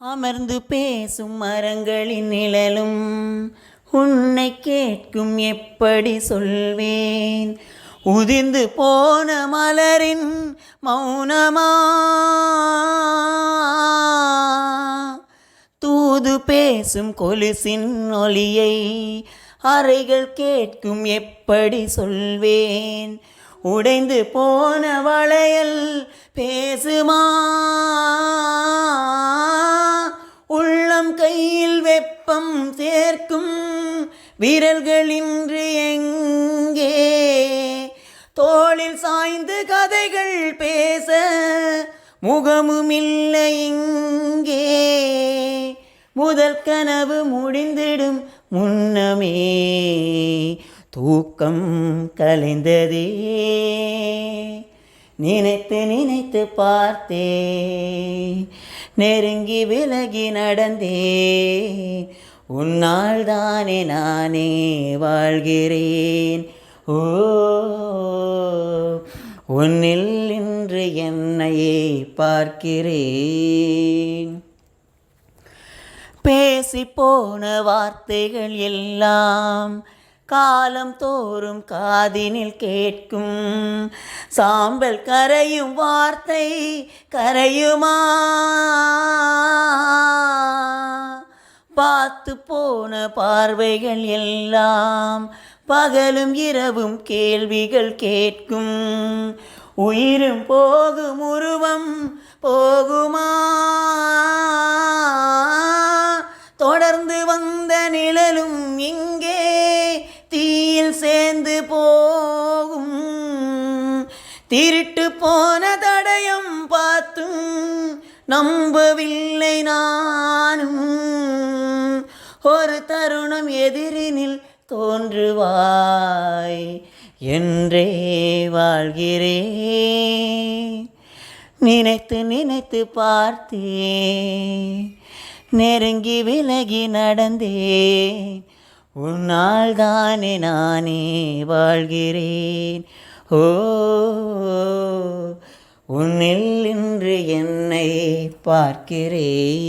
அமர்ந்து பேசும் மரங்களின் நிழலும் உன்னை கேட்கும் எப்படி சொல்வேன். உதிர்ந்து போன மலரின் மௌனமா தூது பேசும் கொலுசின் ஒலியை அறைகள் கேட்கும் எப்படி சொல்வேன். உடைந்து போன வளையல் பேசுமா, உள்ளம் கையில் வெப்பம் சேர்க்கும் விரல்களின்றி எங்கே. தோளில் சாய்ந்து கதைகள் பேச முகமுமில்லை இங்கே. முதல் கனவு முடிந்திடும் முன்னமே தூக்கம் கலைந்ததே. நினைத்து நினைத்து பார்த்தே, நெருங்கி விலகி நடந்தே. உன்னால் தானே நானே வாழ்கிறேன். ஓ, உன்னில் இன்று என்னையே பார்க்கிறேன். பேசி போன வார்த்தைகள் எல்லாம் காலம் தோறும் காதினில் கேட்கும். சாம்பல் கரையும் வார்த்தை கரையுமா? பார்த்து போன பார்வைகள் எல்லாம் பகலும் இரவும் கேள்விகள் கேட்கும். உயிரும் போகும் உருவம் போகுமா? தொடர்ந்து வந்த நிழலும் இங்கே தீயில் சேர்ந்து போகும். திருட்டு போன தடயம் பார்த்தும் நம்பவில்லை நானும். ஒரு தருணம் எதிரினில் தோன்றுவாய் என்றே வாழ்கிறேன். நினைத்து நினைத்து பார்த்தேன், நெருங்கி விலகி நடந்தேன். உன்னால் தானே நானே வாழ்கிறேன். ஓ, உன்னில் இன்று என்னை பார்க்கிறேன்.